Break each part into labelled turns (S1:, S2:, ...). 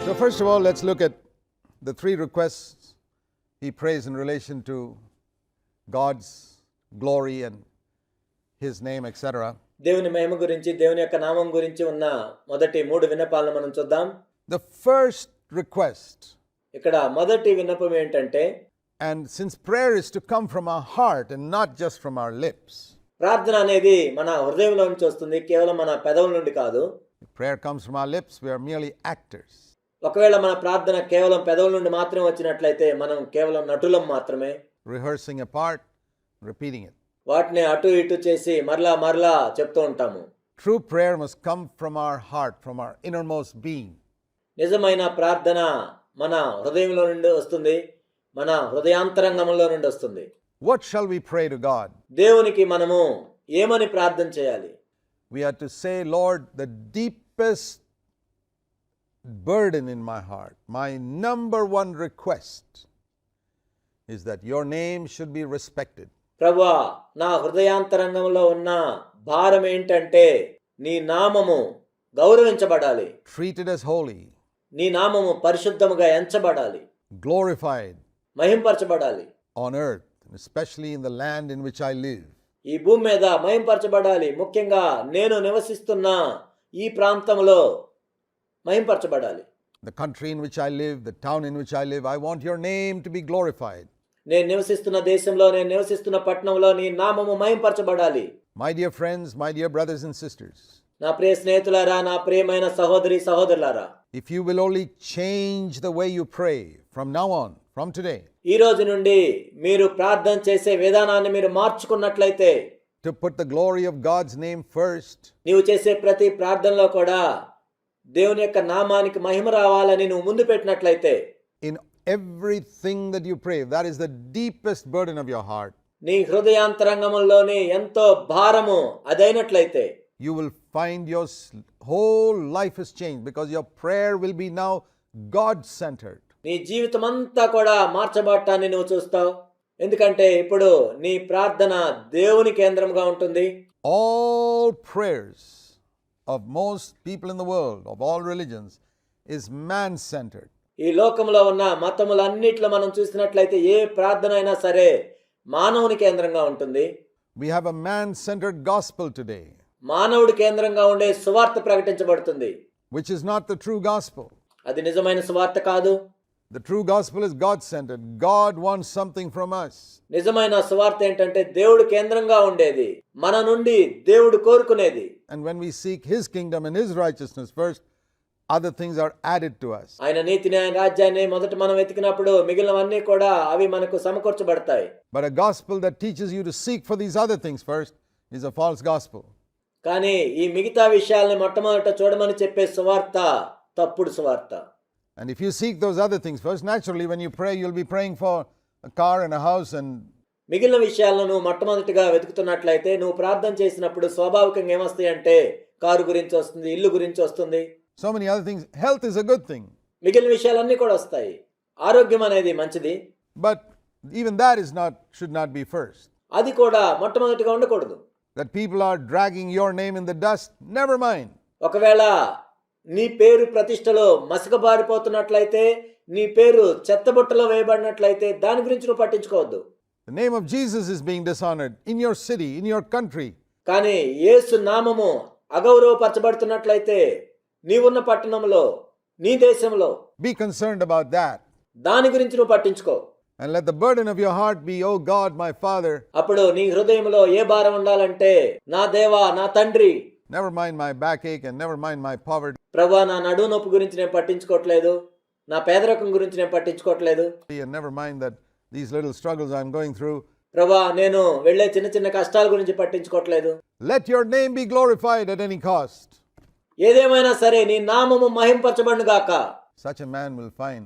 S1: So first of all, let's look at the three requests he prays in relation to God's glory and his name, etc.
S2: దేవుని మహిమ గురించి దేవుని యొక్క నామం గురించి ఉన్న మొదటి మూడు విన్నపాలను మనం చూద్దాం.
S1: The first request,
S2: ఇక్కడ మొదటి విన్నపం ఏంటంటే,
S1: and since prayer is to come from our heart and not just from our lips,
S2: ప్రార్థన అనేది మన హృదయంలో నుంచి వస్తుంది, కేవలం మన పెదవుల నుండి కాదు.
S1: if prayer comes from our lips, we are merely actors.
S2: ఒకవేళ మన ప్రార్థన కేవలం పెదవుల నుండి మాత్రమే వచ్చినట్లయితే మనం కేవలం నటులం మాత్రమే,
S1: Rehearsing a part, repeating it.
S2: వాటిని అటు ఇటు చేసి మరలా చెప్తూ ఉంటాము.
S1: True prayer must come from our heart, from our innermost being.
S2: నిజమైన ప్రార్థన మన హృదయంలో నుండి వస్తుంది, మన హృదయాంతరంగంలో నుండి వస్తుంది.
S1: What shall we pray to God?
S2: దేవునికి మనము ఏమని ప్రార్థన చేయాలి?
S1: We are to say, Lord, the deepest burden in my heart, my number one request is that your name should be respected.
S2: ప్రభువా, నా హృదయాంతరంగంలో ఉన్న భారం ఏంటంటే నీ నామము గౌరవించబడాలి,
S1: Treated as holy,
S2: నీ నామము పరిశుద్ధముగా ఎంచబడాలి,
S1: glorified
S2: మహింపరచబడాలి.
S1: on earth, and especially in the land in which I live.
S2: ఈ భూమి మీద మహింపరచబడాలి, ముఖ్యంగా నేను నివసిస్తున్న ఈ ప్రాంతంలో మహింపరచబడాలి.
S1: The country in which I live, the town in which I live, I want your name to be glorified.
S2: నేను నివసిస్తున్న దేశంలో, నేను నివసిస్తున్న పట్టణంలో నీ నామము మహింపరచబడాలి.
S1: My dear friends, my dear brothers and sisters,
S2: నా ప్రియ స్నేహితులారా, నా ప్రియమైన సహోదరి సహోదరులారా,
S1: if you will only change the way you pray from now on, from today,
S2: ఈ రోజు నుండి మీరు ప్రార్థన చేసే విధానాన్ని మీరు మార్చుకున్నట్లయితే,
S1: to put the glory of God's name first,
S2: నీవు చేసే ప్రతి ప్రార్థనలో కూడా దేవుని యొక్క నామానికి మహిమ రావాలని నువ్వు ముందు పెట్టినట్లయితే,
S1: in everything that you pray, that is the deepest burden of your heart,
S2: నీ హృదయాంతరంగంలోని ఎంతో భారము అదైనట్లయితే,
S1: you will find your whole life has changed because your prayer will be now God-centered.
S2: నీ జీవితం అంతా కూడా మార్చబడటాన్ని నువ్వు చూస్తావు. ఎందుకంటే ఇప్పుడు నీ ప్రార్థన దేవుని కేంద్రంగా ఉంటుంది.
S1: All prayers of most people in the world, of all religions, is man-centered.
S2: ఈ లోకంలో ఉన్న మతములన్నిట్లో మనం చూసినట్లయితే ఏ ప్రార్థన అయినా సరే మానవుని కేంద్రంగా ఉంటుంది.
S1: We have a man-centered gospel today,
S2: మానవుడి కేంద్రంగా ఉండే సువార్త ప్రకటించబడుతుంది.
S1: which is not the true gospel.
S2: అది నిజమైన సువార్త కాదు.
S1: The true gospel is God-centered. God wants something from us.
S2: నిజమైన సువార్త ఏంటంటే దేవుడు కేంద్రంగా ఉండేది, మన నుండి దేవుడు కోరుకునేది.
S1: And when we seek His kingdom and His righteousness first, other things are added to us.
S2: ఆయన నీతిని, ఆయన రాజ్యాన్ని మొదట మనం వెతికినప్పుడు మిగిలినవన్నీ కూడా అవి మనకు సమకూర్చబడతాయి.
S1: But a gospel that teaches you to seek for these other things first is a false gospel.
S2: కానీ ఈ మిగతా విషయాల్ని మొట్టమొదట చూడమని చెప్పే సువార్త తప్పుడు సువార్త.
S1: And if you seek those other things first, naturally when you pray, you'll be praying for a car and a house and
S2: మిగిలిన విషయాలను నువ్వు మొట్టమొదటిగా వెతుకుతున్నట్లయితే నువ్వు ప్రార్థన చేసినప్పుడు స్వాభావికంగా ఏమొస్తాయి అంటే కారు గురించి వస్తుంది, ఇల్లు గురించి వస్తుంది,
S1: so many other things. Health is a good thing,
S2: మిగిలిన విషయాలన్నీ కూడా వస్తాయి. ఆరోగ్యం అనేది మంచిది,
S1: but even that should not be first.
S2: అది కూడా మొట్టమొదటిగా ఉండకూడదు.
S1: That people are dragging your name in the dust, never mind.
S2: ఒకవేళ నీ పేరు ప్రతిష్టలో మసకబారిపోతున్నట్లయితే, నీ పేరు చెత్తబుట్టలో వేయబడినట్లయితే దాని గురించి నువ్వు పట్టించుకోవద్దు.
S1: The name of Jesus is being dishonored in your city, in your country.
S2: కానీ యేసు నామము అగౌరవపరచబడుతున్నట్లయితే నీవున్న పట్టణంలో, నీ దేశంలో
S1: Be concerned about that.
S2: దాని గురించి నువ్వు పట్టించుకో.
S1: And let the burden of your heart be, oh God, my Father,
S2: అప్పుడు నీ హృదయంలో ఏ భారం ఉండాలంటే, నా దేవా, నా తండ్రి,
S1: never mind my backache and never mind my poverty
S2: ప్రభా, నా నడుము నొప్పి గురించి నేను పట్టించుకోవట్లేదు, నా పేదరికం గురించి నేను పట్టించుకోవట్లేదు,
S1: and never mind that these little struggles I'm going through.
S2: ప్రభా, నేను వెళ్ళే చిన్న చిన్న కష్టాల గురించి పట్టించుకోవట్లేదు.
S1: Let your name be glorified at any cost.
S2: ఏదేమైనా సరే నీ నామము మహింపరచబడును గాక.
S1: Such a man will find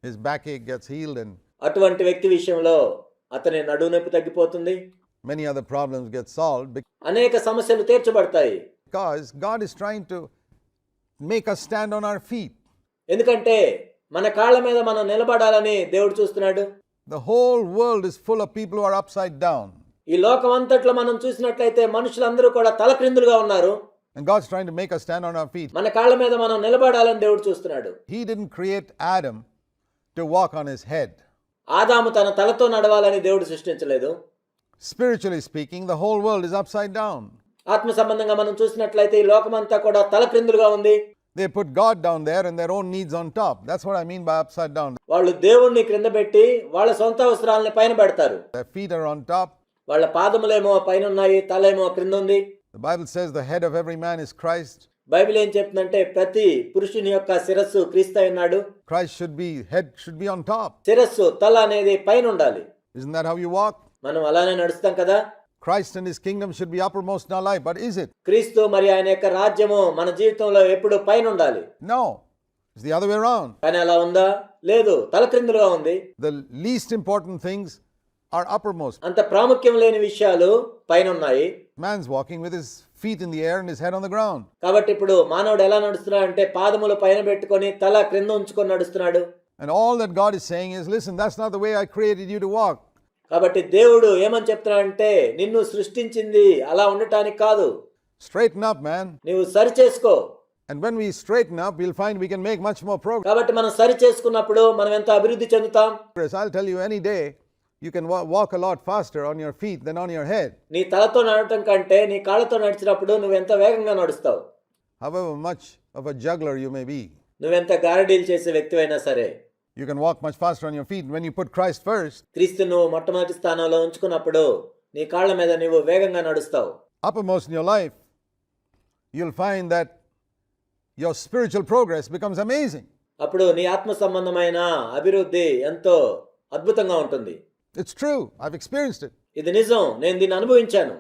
S1: his backache gets healed and
S2: అటువంటి వ్యక్తి విషయంలో అతని నడుము నొప్పి తగ్గిపోతుంది,
S1: many other problems get solved
S2: అనేక సమస్యలు తీర్చబడతాయి.
S1: because God is trying to make us stand on our feet.
S2: ఎందుకంటే మన కాళ్ళ మీద మనం నిలబడాలని దేవుడు చూస్తున్నాడు.
S1: The whole world is full of people who are upside down.
S2: ఈ లోకం అంతట్లో మనం చూసినట్లయితే మనుషులందరూ కూడా తలక్రిందులుగా ఉన్నారు.
S1: And God's trying to make us stand on our feet.
S2: మన కాళ్ళ మీద మనం నిలబడాలని దేవుడు చూస్తున్నాడు.
S1: He didn't create Adam to walk on his head.
S2: ఆదాము తన తలతో నడవాలని దేవుడు సృష్టించలేదు.
S1: Spiritually speaking, the whole world is upside down.
S2: ఆత్మ సంబంధంగా మనం చూసినట్లయితే ఈ లోకమంతా కూడా తలక్రిందులుగా ఉంది.
S1: They put God down there and their own needs on top. That's what I mean by upside down.
S2: వాళ్ళు దేవుణ్ణి క్రింద పెట్టి వాళ్ళ సొంత అవసరాలని పైన పెడతారు.
S1: Their feet are on top.
S2: వాళ్ళ పాదములేమో పైన ఉన్నాయి, తలేమో క్రింద ఉంది.
S1: The Bible says the head of every man is Christ.
S2: Bible ఏం చెప్తుందంటే ప్రతి పురుషుని యొక్క శిరస్సు క్రీస్తు అయి ఉన్నాడు.
S1: Head should be on top.
S2: శిరస్సు తల అనేది పైన ఉండాలి.
S1: Isn't that how you walk?
S2: మనం అలానే నడుస్తాం కదా.
S1: Christ and his kingdom should be uppermost in our life, but is it?
S2: క్రీస్తు మరి ఆయన యొక్క రాజ్యము మన జీవితంలో ఎప్పుడు పైన ఉండాలి.
S1: No. It's the other way around.
S2: కానీ అలా ఉందా? లేదు, తలక్రిందులుగా ఉంది.
S1: The least important things are uppermost.
S2: అంత ప్రాముఖ్యం లేని విషయాలు పైన ఉన్నాయి.
S1: Man's walking with his feet in the air and his head on the ground.
S2: కాబట్టి ఇప్పుడు మానవుడు ఎలా నడుస్తున్నాడు అంటే పాదములు పైన పెట్టుకొని తల క్రింద ఉంచుకొని నడుస్తున్నాడు.
S1: And all that God is saying is, listen, that's not the way I created you to walk.
S2: కాబట్టి దేవుడు ఏమని చెప్తున్నాడంటే నిన్ను సృష్టించింది అలా ఉండటానికి కాదు.
S1: Straighten up, man.
S2: నీవు సరి చేసుకో.
S1: And when we straighten up, we'll find we can make much more progress.
S2: కాబట్టి మనం సరి చేసుకున్నప్పుడు మనం ఎంత అభివృద్ధి చెందుతాం.
S1: I'll tell you, any day you can walk a lot faster on your feet than on your head.
S2: నీ తలతో నడవటం కంటే నీ కాళ్ళతో నడిచినప్పుడు నువ్వు ఎంత వేగంగా నడుస్తావు.
S1: However much of a juggler you may be,
S2: నువ్వెంత గారడీలు చేసే వ్యక్తివైనా సరే,
S1: you can walk much faster on your feet. When you put Christ first,
S2: క్రీస్తును మొట్టమొదటి స్థానంలో ఉంచుకున్నప్పుడు నీ కాళ్ళ మీద నీవు వేగంగా నడుస్తావు.
S1: uppermost in your life, you'll find that your spiritual progress becomes amazing.
S2: అప్పుడు నీ ఆత్మ సంబంధమైన అభివృద్ధి ఎంతో అద్భుతంగా ఉంటుంది.
S1: It's true. I've experienced it.
S2: ఇది నిజం, నేను దీన్ని అనుభవించాను.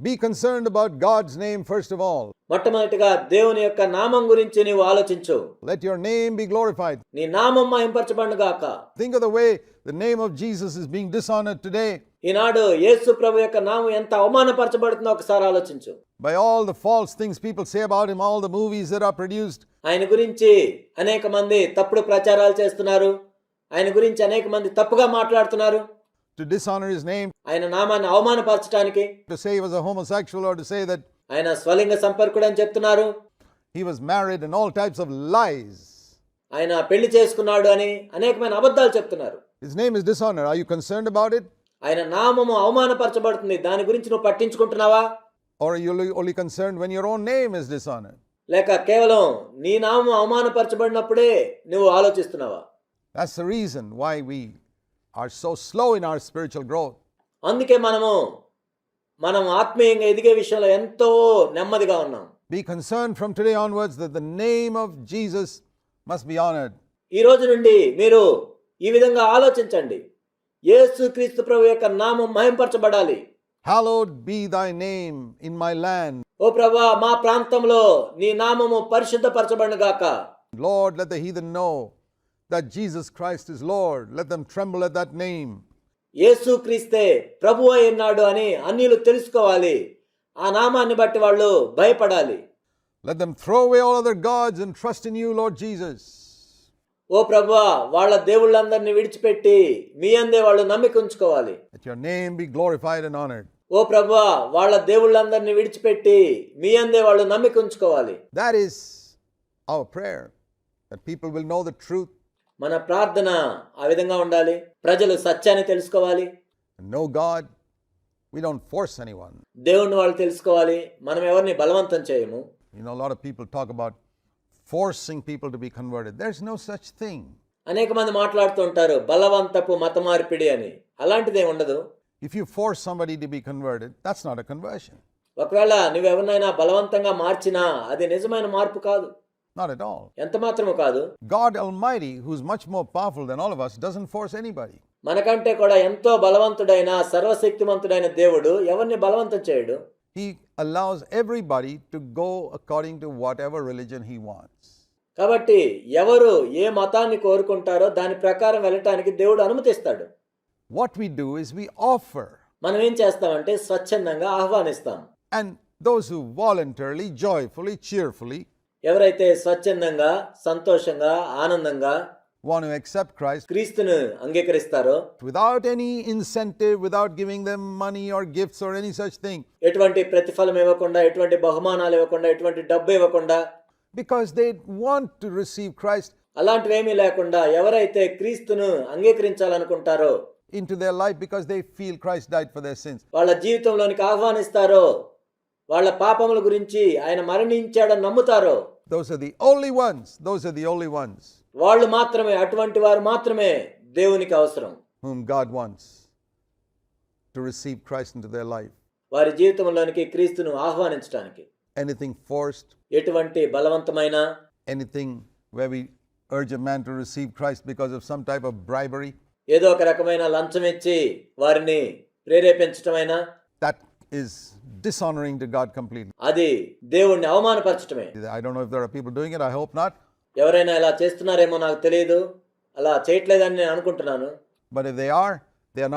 S1: Be concerned about God's name first of all.
S2: మొట్టమొదటిగా దేవుని యొక్క నామం గురించి నీవు ఆలోచించు.
S1: Let your name be glorified.
S2: నీ నామం మహింపరచబడును గాక.
S1: Think of the way the name of Jesus is being dishonored today.
S2: ఈనాడు యేసు ప్రభు యొక్క నామం ఎంత అవమానపరచబడుతుందో ఒకసారి ఆలోచించు.
S1: By all the false things people say about him, all the movies that are produced.
S2: ఆయన గురించి అనేక మంది తప్పుడు ప్రచారాలు చేస్తున్నారు. ఆయన గురించి అనేక మంది తప్పుగా మాట్లాడుతున్నారు.
S1: To dishonor his name,
S2: ఆయన నామాన్ని అవమానపరచడానికి,
S1: to say he was a homosexual, or to say that
S2: ఆయన స్వలింగ సంపర్కుడు అని చెప్తున్నారు.
S1: he was married, and all types of lies.
S2: ఆయన పెళ్లి చేసుకున్నాడు అని అనేకమైన అబద్ధాలు చెప్తున్నారు.
S1: His name is dishonored. Are you concerned about it?
S2: ఆయన నామము అవమానపరచబడుతుంది, దాని గురించి నువ్వు పట్టించుకుంటున్నావా?
S1: Or are you only concerned when your own name is dishonored?
S2: లేక కేవలం నీ నామం అవమానపరచబడినప్పుడే నువ్వు ఆలోచిస్తున్నావా?
S1: That's the reason why we are so slow in our spiritual growth.
S2: అందుకే మనం ఆత్మీయంగా ఎదిగే విషయంలో ఎంతో నెమ్మదిగా ఉన్నాం.
S1: Be concerned from today onwards that the name of Jesus must be honored.
S2: ఈ రోజు నుండి మీరు ఈ విధంగా ఆలోచించండి. యేసు క్రీస్తు ప్రభు యొక్క నామం మహింపరచబడాలి.
S1: Hallowed be thy name in my land.
S2: ఓ ప్రభువా, మా ప్రాంతంలో నీ నామము పరిశుద్ధపరచబడును గాక.
S1: Lord, let the heathen know that Jesus Christ is Lord. Let them tremble at that name.
S2: యేసు క్రీస్తే ప్రభువు అయి ఉన్నాడు అని అన్యులు తెలుసుకోవాలి. ఆ నామాన్ని బట్టి వాళ్ళు భయపడాలి.
S1: Let them throw away all other gods and trust in you, Lord Jesus.
S2: ఓ ప్రభువా, వాళ్ళ దేవుళ్ళందరినీ విడిచిపెట్టి మీ అందే వాళ్ళు నమ్మిక ఉంచుకోవాలి.
S1: Let your name be glorified and honored.
S2: ఓ ప్రభువా, వాళ్ళ దేవుళ్ళందరినీ విడిచిపెట్టి మీ అందే వాళ్ళు నమ్మిక ఉంచుకోవాలి.
S1: That is our prayer, that people will know the truth.
S2: మన ప్రార్థన ఆ విధంగా ఉండాలి. ప్రజలు సత్యాన్ని తెలుసుకోవాలి.
S1: Know God. We don't force anyone.
S2: దేవుణ్ణి వాళ్ళు తెలుసుకోవాలి. మనం ఎవరిని బలవంతం చేయము.
S1: You know, a lot of people talk about forcing people to be converted. There's no such thing.
S2: అనేక మంది మాట్లాడుతూ ఉంటారు బలవంతపు మత మార్పిడి అని. అలాంటిదే ఉండదు.
S1: If you force somebody to be converted, that's not a conversion.
S2: ఒకవేళ నువ్వెవరినైనా బలవంతంగా మార్చినా అది నిజమైన మార్పు కాదు.
S1: Not at all.
S2: ఎంత మాత్రము కాదు.
S1: God Almighty, who's much more powerful than all of us, doesn't force anybody.
S2: మనకంటే కూడా ఎంతో బలవంతుడైన సర్వశక్తిమంతుడైన దేవుడు ఎవరిని బలవంతం చేయడు.
S1: He allows everybody to go according to whatever religion he wants.
S2: కాబట్టి ఎవరు ఏ మతాన్ని కోరుకుంటారో దాని ప్రకారం వెళ్ళటానికి దేవుడు అనుమతిస్తాడు.
S1: What we do is we offer.
S2: మనం ఏం చేస్తామంటే స్వచ్ఛందంగా ఆహ్వానిస్తాం.
S1: And those who voluntarily, joyfully, cheerfully
S2: ఎవరైతే స్వచ్ఛందంగా, సంతోషంగా, ఆనందంగా
S1: want to accept Christ
S2: క్రీస్తును అంగీకరిస్తారో
S1: without any incentive, without giving them money or gifts or any such thing,
S2: ఎటువంటి ప్రతిఫలం ఇవ్వకుండా, ఎటువంటి బహుమానాలు ఇవ్వకుండా, ఎటువంటి డబ్బు ఇవ్వకుండా,
S1: because they want to receive Christ
S2: అలాంటివేమీ లేకుండా ఎవరైతే క్రీస్తును అంగీకరించాలనుకుంటారో
S1: into their life because they feel Christ died for their sins.
S2: వాళ్ళ జీవితంలోనికి ఆహ్వానిస్తారో, వాళ్ళ పాపముల గురించి ఆయన మరణించాడని నమ్ముతారో,
S1: Those are the only ones. Those are the only ones
S2: వాళ్ళు మాత్రమే, అటువంటి వారు మాత్రమే దేవునికి అవసరం,
S1: whom God wants to receive Christ into their life.
S2: వారి జీవితంలోనికి క్రీస్తును ఆహ్వానించడానికి.
S1: Anything forced,
S2: ఎటువంటి బలవంతమైన,
S1: anything where we urge a man to receive Christ because of some type of bribery,
S2: ఏదో ఒక రకమైన లంచం ఇచ్చి వారిని ప్రేరేపించటమైనా,
S1: that is dishonoring to God completely.
S2: అది దేవుణ్ణి అవమానపరచటమే.
S1: I don't know if there are people doing it. I hope not.
S2: ఎవరైనా ఇలా చేస్తున్నారేమో నాకు తెలియదు, అలా చేయట్లేదని నేను అనుకుంటున్నాను.
S1: But if they are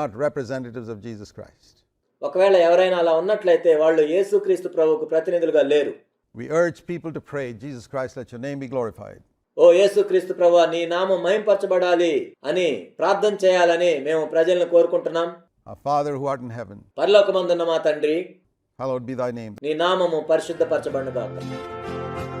S1: not representatives of Jesus Christ.
S2: ఒకవేళ ఎవరైనా అలా ఉన్నట్లయితే వాళ్ళు యేసుక్రీస్తు ప్రభువుకు ప్రతినిధులుగా లేరు.
S1: We urge people to pray, Jesus Christ, let your name be glorified.
S2: ఓ యేసుక్రీస్తు ప్రభువా, నీ నామం మహింపరచబడాలి అని ప్రార్థన చేయాలని మేము ప్రజలను కోరుకుంటున్నాం.
S1: Our Father who art in heaven,
S2: పరలోకమందున్న మా తండ్రి,
S1: hallowed be thy name.
S2: నీ నామము పరిశుద్ధపరచబడును గాక.